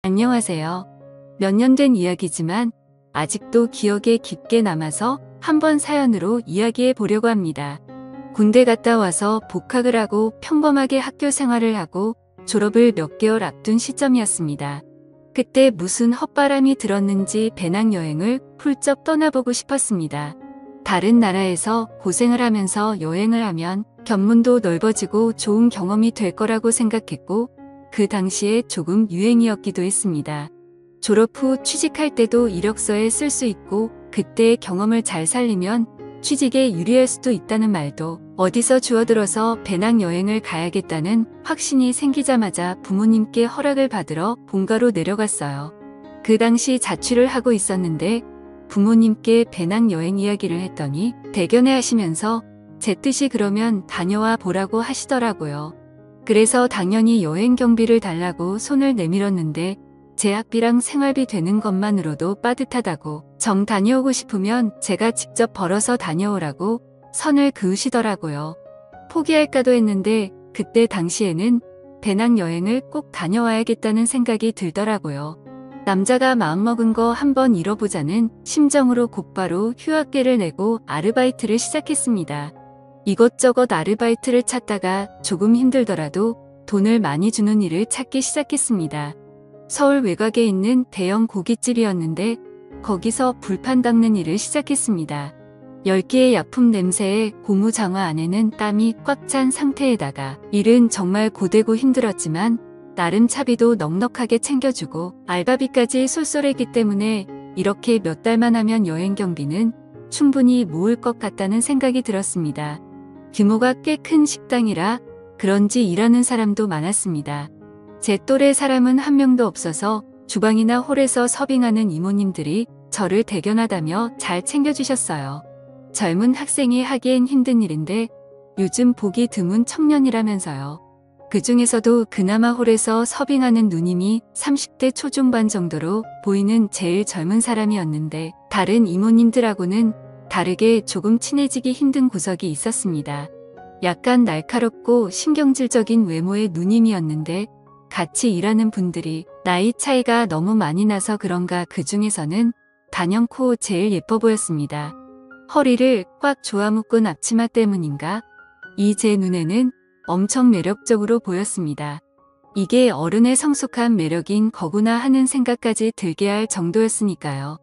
안녕하세요. 몇 년 된 이야기지만 아직도 기억에 깊게 남아서 한번 사연으로 이야기해 보려고 합니다. 군대 갔다 와서 복학을 하고 평범하게 학교 생활을 하고 졸업을 몇 개월 앞둔 시점이었습니다. 그때 무슨 헛바람이 들었는지 배낭여행을 훌쩍 떠나보고 싶었습니다. 다른 나라에서 고생을 하면서 여행을 하면 견문도 넓어지고 좋은 경험이 될 거라고 생각했고 그 당시에 조금 유행이었기도 했습니다. 졸업 후 취직할 때도 이력서에 쓸 수 있고 그때의 경험을 잘 살리면 취직에 유리할 수도 있다는 말도 어디서 주워들어서 배낭여행을 가야겠다는 확신이 생기자마자 부모님께 허락을 받으러 본가로 내려갔어요. 그 당시 자취를 하고 있었는데 부모님께 배낭여행 이야기를 했더니 대견해 하시면서 제 뜻이 그러면 다녀와 보라고 하시더라고요. 그래서 당연히 여행 경비를 달라고 손을 내밀었는데 제 학비랑 생활비 되는 것만으로도 빠듯하다고 정 다녀오고 싶으면 제가 직접 벌어서 다녀오라고 선을 그으시더라고요. 포기할까도 했는데 그때 당시에는 배낭여행을 꼭 다녀와야겠다는 생각이 들더라고요. 남자가 마음먹은 거 한번 잃어보자는 심정으로 곧바로 휴학계를 내고 아르바이트를 시작했습니다. 이것저것 아르바이트를 찾다가 조금 힘들더라도 돈을 많이 주는 일을 찾기 시작했습니다. 서울 외곽에 있는 대형 고깃집이었는데 거기서 불판 닦는 일을 시작했습니다. 10개의 약품 냄새에 고무장화 안에는 땀이 꽉 찬 상태에다가 일은 정말 고되고 힘들었지만 나름 차비도 넉넉하게 챙겨주고 알바비까지 쏠쏠했기 때문에 이렇게 몇 달만 하면 여행 경비는 충분히 모을 것 같다는 생각이 들었습니다. 규모가 꽤 큰 식당이라 그런지 일하는 사람도 많았습니다. 제 또래 사람은 한 명도 없어서 주방이나 홀에서 서빙하는 이모님들이 저를 대견하다며 잘 챙겨주셨어요. 젊은 학생이 하기엔 힘든 일인데 요즘 보기 드문 청년이라면서요. 그 중에서도 그나마 홀에서 서빙하는 누님이 30대 초중반 정도로 보이는 제일 젊은 사람이었는데 다른 이모님들하고는 다르게 조금 친해지기 힘든 구석이 있었습니다. 약간 날카롭고 신경질적인 외모의 누님이었는데 같이 일하는 분들이 나이 차이가 너무 많이 나서 그런가 그 중에서는 단연코 제일 예뻐 보였습니다. 허리를 꽉 조아묶은 앞치마 때문인가? 이 제 눈에는 엄청 매력적으로 보였습니다. 이게 어른의 성숙한 매력인 거구나 하는 생각까지 들게 할 정도였으니까요.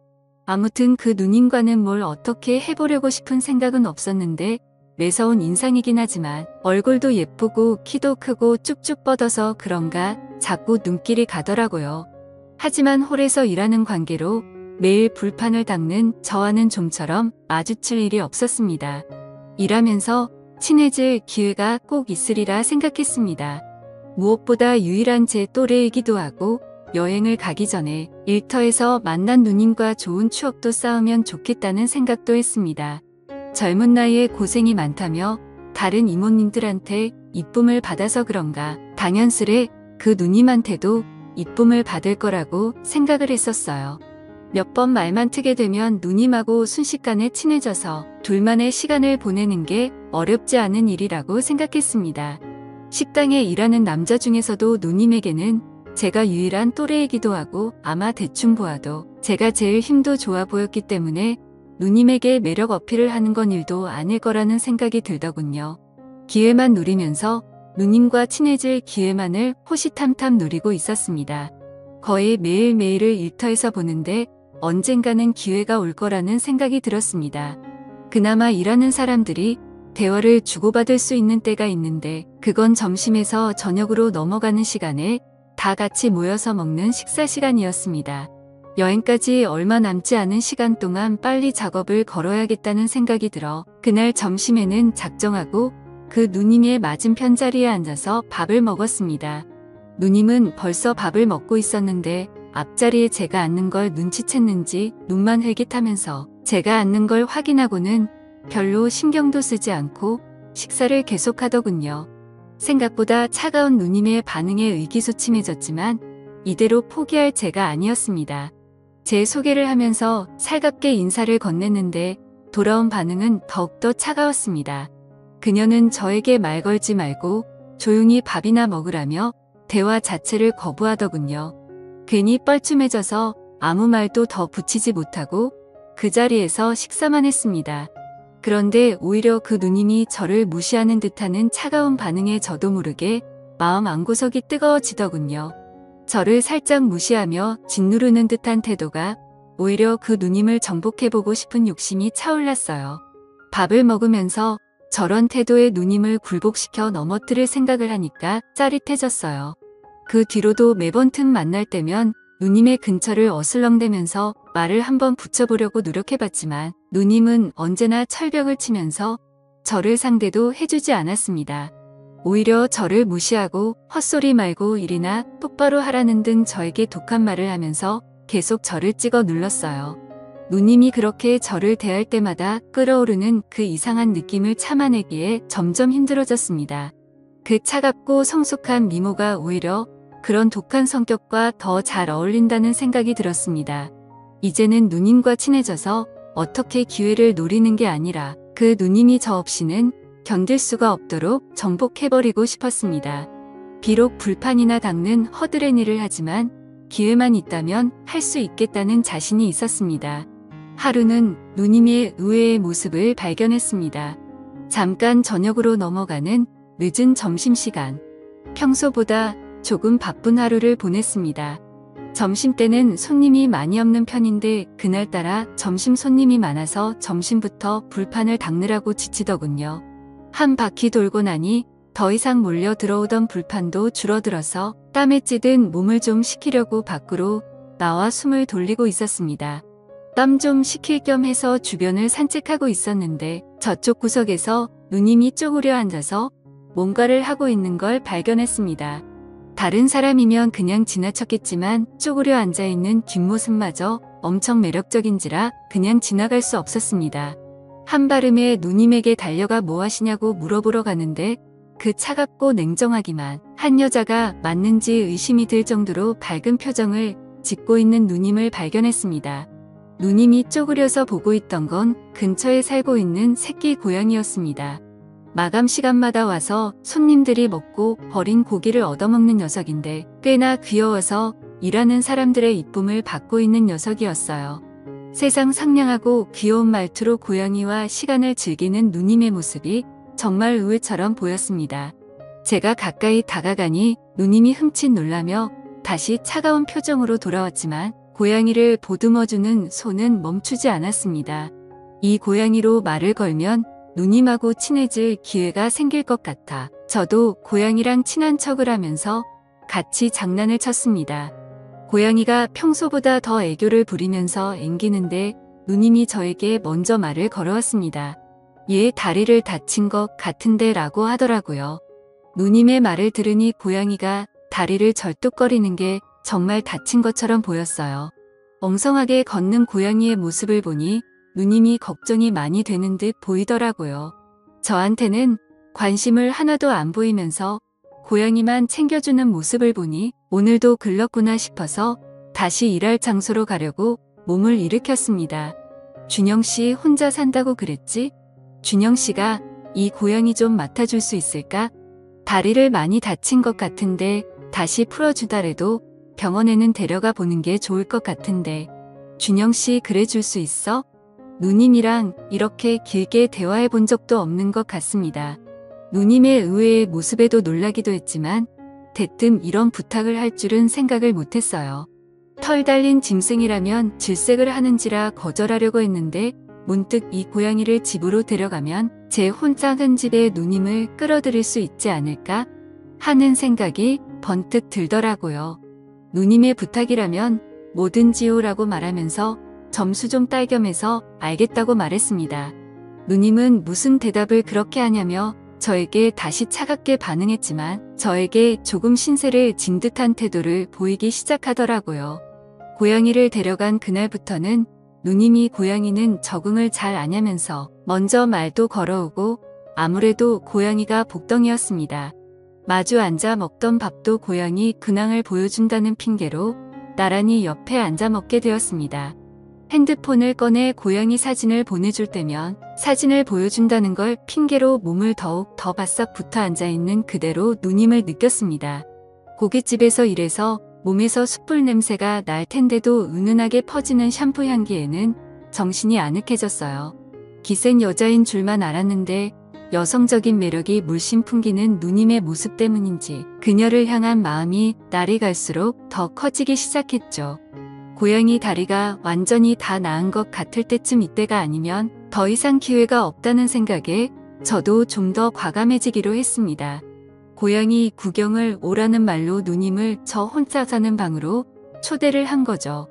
아무튼 그 누님과는 뭘 어떻게 해보려고 싶은 생각은 없었는데 매서운 인상이긴 하지만 얼굴도 예쁘고 키도 크고 쭉쭉 뻗어서 그런가 자꾸 눈길이 가더라고요. 하지만 홀에서 일하는 관계로 매일 불판을 닦는 저와는 좀처럼 마주칠 일이 없었습니다. 일하면서 친해질 기회가 꼭 있으리라 생각했습니다. 무엇보다 유일한 제 또래이기도 하고 여행을 가기 전에 일터에서 만난 누님과 좋은 추억도 쌓으면 좋겠다는 생각도 했습니다. 젊은 나이에 고생이 많다며 다른 이모님들한테 이쁨을 받아서 그런가 당연스레 그 누님한테도 이쁨을 받을 거라고 생각을 했었어요. 몇 번 말만 트게 되면 누님하고 순식간에 친해져서 둘만의 시간을 보내는 게 어렵지 않은 일이라고 생각했습니다. 식당에 일하는 남자 중에서도 누님에게는 제가 유일한 또래이기도 하고 아마 대충 보아도 제가 제일 힘도 좋아 보였기 때문에 누님에게 매력 어필을 하는 건 일도 아닐 거라는 생각이 들더군요. 기회만 누리면서 누님과 친해질 기회만을 호시탐탐 누리고 있었습니다. 거의 매일매일을 일터에서 보는데 언젠가는 기회가 올 거라는 생각이 들었습니다. 그나마 일하는 사람들이 대화를 주고받을 수 있는 때가 있는데 그건 점심에서 저녁으로 넘어가는 시간에 다 같이 모여서 먹는 식사 시간이었습니다. 여행까지 얼마 남지 않은 시간 동안 빨리 작업을 걸어야겠다는 생각이 들어 그날 점심에는 작정하고 그 누님의 맞은편 자리에 앉아서 밥을 먹었습니다. 누님은 벌써 밥을 먹고 있었는데 앞자리에 제가 앉는 걸 눈치챘는지 눈만 흘깃하면서 제가 앉는 걸 확인하고는 별로 신경도 쓰지 않고 식사를 계속하더군요. 생각보다 차가운 누님의 반응에 의기소침해졌지만 이대로 포기할 제가 아니었습니다. 제 소개를 하면서 살갑게 인사를 건넸는데 돌아온 반응은 더욱더 차가웠습니다. 그녀는 저에게 말 걸지 말고 조용히 밥이나 먹으라며 대화 자체를 거부하더군요. 괜히 뻘쭘해져서 아무 말도 더 붙이지 못하고 그 자리에서 식사만 했습니다. 그런데 오히려 그 누님이 저를 무시하는 듯하는 차가운 반응에 저도 모르게 마음 안구석이 뜨거워지더군요. 저를 살짝 무시하며 짓누르는 듯한 태도가 오히려 그 누님을 정복해보고 싶은 욕심이 차올랐어요. 밥을 먹으면서 저런 태도의 누님을 굴복시켜 넘어뜨릴 생각을 하니까 짜릿해졌어요. 그 뒤로도 매번 틈 만날 때면 누님의 근처를 어슬렁대면서 말을 한번 붙여보려고 노력해봤지만 누님은 언제나 철벽을 치면서 저를 상대도 해주지 않았습니다. 오히려 저를 무시하고 헛소리 말고 일이나 똑바로 하라는 등 저에게 독한 말을 하면서 계속 저를 찍어 눌렀어요. 누님이 그렇게 저를 대할 때마다 끓어오르는 그 이상한 느낌을 참아내기에 점점 힘들어졌습니다. 그 차갑고 성숙한 미모가 오히려 그런 독한 성격과 더 잘 어울린다는 생각이 들었습니다. 이제는 누님과 친해져서 어떻게 기회를 노리는 게 아니라 그 누님이 저 없이는 견딜 수가 없도록 정복해버리고 싶었습니다. 비록 불판이나 닦는 허드렛 일을 하지만 기회만 있다면 할 수 있겠다는 자신이 있었습니다. 하루는 누님의 의외의 모습을 발견했습니다. 잠깐 저녁으로 넘어가는 늦은 점심시간. 평소보다 조금 바쁜 하루를 보냈습니다. 점심때는 손님이 많이 없는 편인데 그날따라 점심 손님이 많아서 점심부터 불판을 닦느라고 지치더군요. 한 바퀴 돌고 나니 더 이상 몰려 들어오던 불판도 줄어들어서 땀에 찌든 몸을 좀 식히려고 밖으로 나와 숨을 돌리고 있었습니다. 땀 좀 식힐 겸 해서 주변을 산책하고 있었는데 저쪽 구석에서 누님이 쪼그려 앉아서 뭔가를 하고 있는 걸 발견했습니다. 다른 사람이면 그냥 지나쳤겠지만 쪼그려 앉아있는 뒷모습마저 엄청 매력적인지라 그냥 지나갈 수 없었습니다. 한발음에 누님에게 달려가 뭐 하시냐고 물어보러 가는데 그 차갑고 냉정하기만 한 여자가 맞는지 의심이 들 정도로 밝은 표정을 짓고 있는 누님을 발견했습니다. 누님이 쪼그려서 보고 있던 건 근처에 살고 있는 새끼 고양이였습니다. 마감 시간마다 와서 손님들이 먹고 버린 고기를 얻어먹는 녀석인데 꽤나 귀여워서 일하는 사람들의 이쁨을 받고 있는 녀석이었어요. 세상 상냥하고 귀여운 말투로 고양이와 시간을 즐기는 누님의 모습이 정말 의외처럼 보였습니다. 제가 가까이 다가가니 누님이 흠칫 놀라며 다시 차가운 표정으로 돌아왔지만 고양이를 보듬어주는 손은 멈추지 않았습니다. 이 고양이로 말을 걸면 누님하고 친해질 기회가 생길 것 같아 저도 고양이랑 친한 척을 하면서 같이 장난을 쳤습니다. 고양이가 평소보다 더 애교를 부리면서 앵기는데 누님이 저에게 먼저 말을 걸어왔습니다. 얘 다리를 다친 것 같은데 라고 하더라고요. 누님의 말을 들으니 고양이가 다리를 절뚝거리는 게 정말 다친 것처럼 보였어요. 엉성하게 걷는 고양이의 모습을 보니 누님이 걱정이 많이 되는 듯 보이더라고요. 저한테는 관심을 하나도 안 보이면서 고양이만 챙겨주는 모습을 보니 오늘도 글렀구나 싶어서 다시 일할 장소로 가려고 몸을 일으켰습니다. 준영씨 혼자 산다고 그랬지? 준영씨가 이 고양이 좀 맡아줄 수 있을까? 다리를 많이 다친 것 같은데 다시 풀어주더라도 병원에는 데려가 보는 게 좋을 것 같은데 준영씨 그래 줄 수 있어? 누님이랑 이렇게 길게 대화해 본 적도 없는 것 같습니다. 누님의 의외의 모습에도 놀라기도 했지만 대뜸 이런 부탁을 할 줄은 생각을 못했어요. 털 달린 짐승이라면 질색을 하는지라 거절하려고 했는데 문득 이 고양이를 집으로 데려가면 제 혼자 한 집에 누님을 끌어들일 수 있지 않을까 하는 생각이 번뜩 들더라고요. 누님의 부탁이라면 뭐든지요라고 말하면서 점수 좀 딸겸해서 알겠다고 말했습니다. 누님은 무슨 대답을 그렇게 하냐며 저에게 다시 차갑게 반응했지만 저에게 조금 신세를 진 듯한 태도를 보이기 시작하더라고요. 고양이를 데려간 그날부터는 누님이 고양이는 적응을 잘 아냐면서 먼저 말도 걸어오고 아무래도 고양이가 복덩이였습니다. 마주 앉아 먹던 밥도 고양이 근황을 보여준다는 핑계로 나란히 옆에 앉아 먹게 되었습니다. 핸드폰을 꺼내 고양이 사진을 보내줄 때면 사진을 보여준다는 걸 핑계로 몸을 더욱 더 바싹 붙어 앉아있는 그대로 누님을 느꼈습니다. 고깃집에서 일해서 몸에서 숯불 냄새가 날 텐데도 은은하게 퍼지는 샴푸 향기에는 정신이 아늑해졌어요. 기센 여자인 줄만 알았는데 여성적인 매력이 물씬 풍기는 누님의 모습 때문인지 그녀를 향한 마음이 날이 갈수록 더 커지기 시작했죠. 고양이 다리가 완전히 다 나은 것 같을 때쯤 이때가 아니면 더 이상 기회가 없다는 생각에 저도 좀 더 과감해지기로 했습니다. 고양이 구경을 오라는 말로 누님을 저 혼자 사는 방으로 초대를 한 거죠.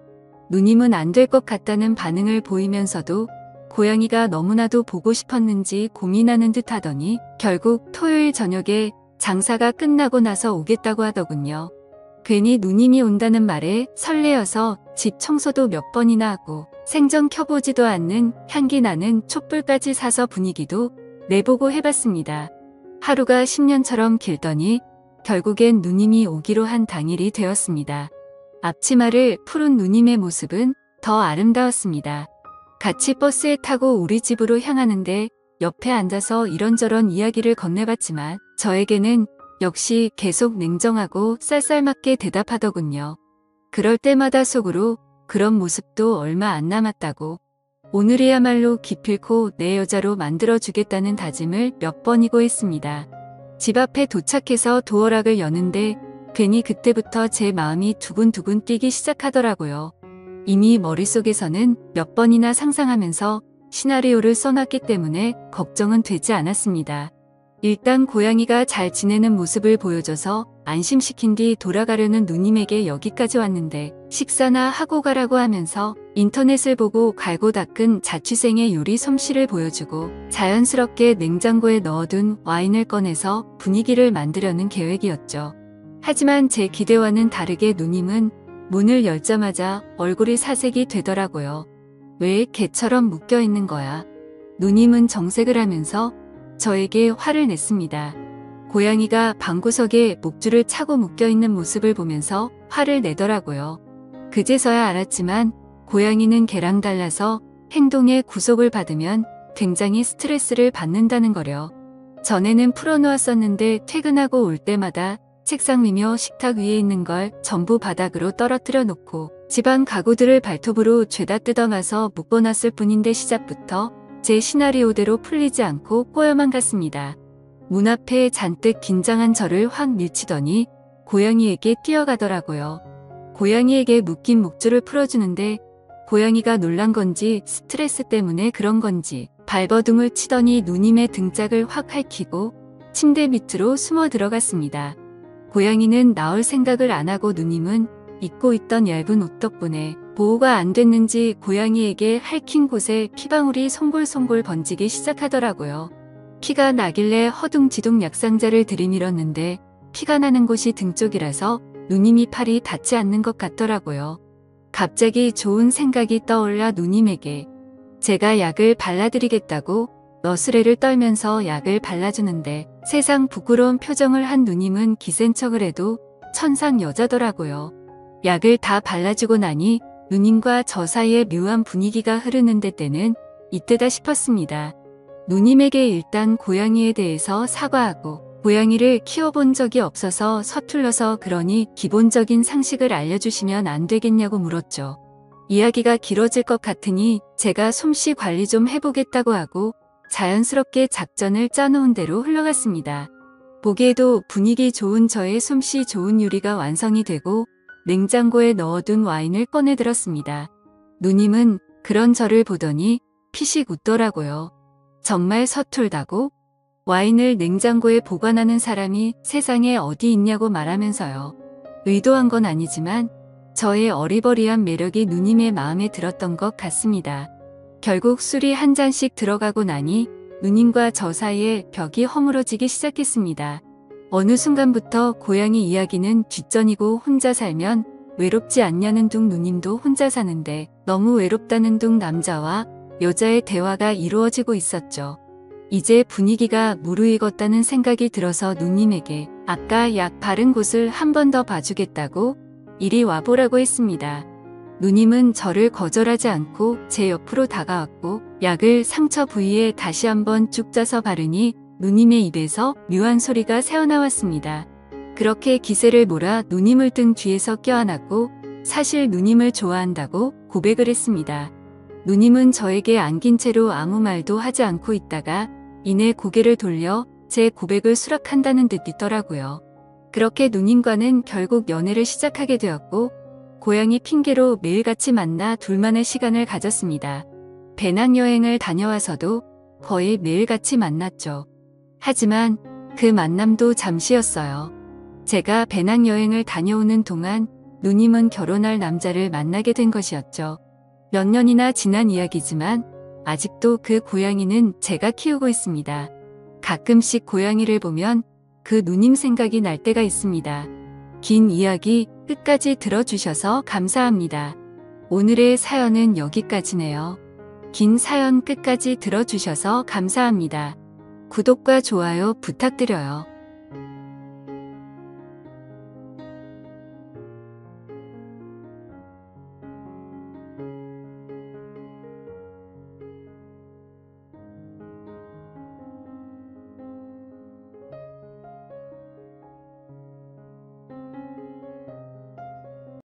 누님은 안 될 것 같다는 반응을 보이면서도 고양이가 너무나도 보고 싶었는지 고민하는 듯 하더니 결국 토요일 저녁에 장사가 끝나고 나서 오겠다고 하더군요. 괜히 누님이 온다는 말에 설레어서 집 청소도 몇 번이나 하고 생전 켜보지도 않는 향기 나는 촛불까지 사서 분위기도 내보고 해봤습니다. 하루가 10년처럼 길더니 결국엔 누님이 오기로 한 당일이 되었습니다. 앞치마를 푸른 누님의 모습은 더 아름다웠습니다. 같이 버스에 타고 우리 집으로 향하는데 옆에 앉아서 이런저런 이야기를 건네봤지만 저에게는 역시 계속 냉정하고 쌀쌀맞게 대답하더군요. 그럴 때마다 속으로 그런 모습도 얼마 안 남았다고, 오늘이야말로 기필코 내 여자로 만들어주겠다는 다짐을 몇 번이고 했습니다. 집 앞에 도착해서 도어락을 여는데 괜히 그때부터 제 마음이 두근두근 뛰기 시작하더라고요. 이미 머릿속에서는 몇 번이나 상상하면서 시나리오를 써놨기 때문에 걱정은 되지 않았습니다. 일단 고양이가 잘 지내는 모습을 보여줘서 안심시킨 뒤 돌아가려는 누님에게 여기까지 왔는데 식사나 하고 가라고 하면서 인터넷을 보고 갈고 닦은 자취생의 요리 솜씨를 보여주고 자연스럽게 냉장고에 넣어둔 와인을 꺼내서 분위기를 만들려는 계획이었죠. 하지만 제 기대와는 다르게 누님은 문을 열자마자 얼굴이 사색이 되더라고요. 왜 개처럼 묶여있는 거야? 누님은 정색을 하면서 저에게 화를 냈습니다. 고양이가 방구석에 목줄을 차고 묶여있는 모습을 보면서 화를 내더라고요. 그제서야 알았지만 고양이는 개랑 달라서 행동에 구속을 받으면 굉장히 스트레스를 받는다는 거려. 전에는 풀어놓았었는데 퇴근하고 올 때마다 책상 위며 식탁 위에 있는 걸 전부 바닥으로 떨어뜨려 놓고 집안 가구들을 발톱으로 죄다 뜯어마서 묶어놨을 뿐인데 시작부터 제 시나리오대로 풀리지 않고 꼬여만 갔습니다. 문 앞에 잔뜩 긴장한 저를 확 밀치더니 고양이에게 뛰어가더라고요. 고양이에게 묶인 목줄을 풀어주는데 고양이가 놀란 건지 스트레스 때문에 그런 건지 발버둥을 치더니 누님의 등짝을 확 핥히고 침대 밑으로 숨어 들어갔습니다. 고양이는 나올 생각을 안 하고 누님은 입고 있던 얇은 옷 덕분에 보호가 안 됐는지 고양이에게 핥힌 곳에 피방울이 송골송골 번지기 시작하더라고요. 피가 나길래 허둥지둥 약상자를 들이밀었는데 피가 나는 곳이 등 쪽이라서 누님이 팔이 닿지 않는 것 같더라고요. 갑자기 좋은 생각이 떠올라 누님에게 제가 약을 발라드리겠다고 너스레를 떨면서 약을 발라주는데 세상 부끄러운 표정을 한 누님은 기센 척을 해도 천상 여자더라고요. 약을 다 발라주고 나니 누님과 저 사이에 묘한 분위기가 흐르는데 때는 이때다 싶었습니다. 누님에게 일단 고양이에 대해서 사과하고 고양이를 키워본 적이 없어서 서툴러서 그러니 기본적인 상식을 알려주시면 안 되겠냐고 물었죠. 이야기가 길어질 것 같으니 제가 솜씨 관리 좀 해보겠다고 하고 자연스럽게 작전을 짜놓은 대로 흘러갔습니다. 보기에도 분위기 좋은 저의 솜씨 좋은 요리가 완성이 되고 냉장고에 넣어둔 와인을 꺼내들었습니다. 누님은 그런 저를 보더니 피식 웃더라고요. 정말 서툴다고? 와인을 냉장고에 보관하는 사람이 세상에 어디 있냐고 말하면서요. 의도한 건 아니지만 저의 어리버리한 매력이 누님의 마음에 들었던 것 같습니다. 결국 술이 한 잔씩 들어가고 나니 누님과 저 사이에 벽이 허물어지기 시작했습니다. 어느 순간부터 고양이 이야기는 뒷전이고 혼자 살면 외롭지 않냐는 둥 누님도 혼자 사는데 너무 외롭다는 둥 남자와 여자의 대화가 이루어지고 있었죠. 이제 분위기가 무르익었다는 생각이 들어서 누님에게 아까 약 바른 곳을 한 번 더 봐주겠다고 이리 와보라고 했습니다. 누님은 저를 거절하지 않고 제 옆으로 다가왔고 약을 상처 부위에 다시 한번 쭉 짜서 바르니 누님의 입에서 묘한 소리가 새어나왔습니다. 그렇게 기세를 몰아 누님을 등 뒤에서 껴안았고 사실 누님을 좋아한다고 고백을 했습니다. 누님은 저에게 안긴 채로 아무 말도 하지 않고 있다가 이내 고개를 돌려 제 고백을 수락한다는 듯 있더라고요. 그렇게 누님과는 결국 연애를 시작하게 되었고 고양이 핑계로 매일같이 만나 둘만의 시간을 가졌습니다. 배낭여행을 다녀와서도 거의 매일같이 만났죠. 하지만 그 만남도 잠시였어요. 제가 배낭여행을 다녀오는 동안 누님은 결혼할 남자를 만나게 된 것이었죠. 몇 년이나 지난 이야기지만 아직도 그 고양이는 제가 키우고 있습니다. 가끔씩 고양이를 보면 그 누님 생각이 날 때가 있습니다. 긴 이야기 끝까지 들어주셔서 감사합니다. 오늘의 사연은 여기까지네요. 긴 사연 끝까지 들어주셔서 감사합니다. 구독과 좋아요 부탁드려요.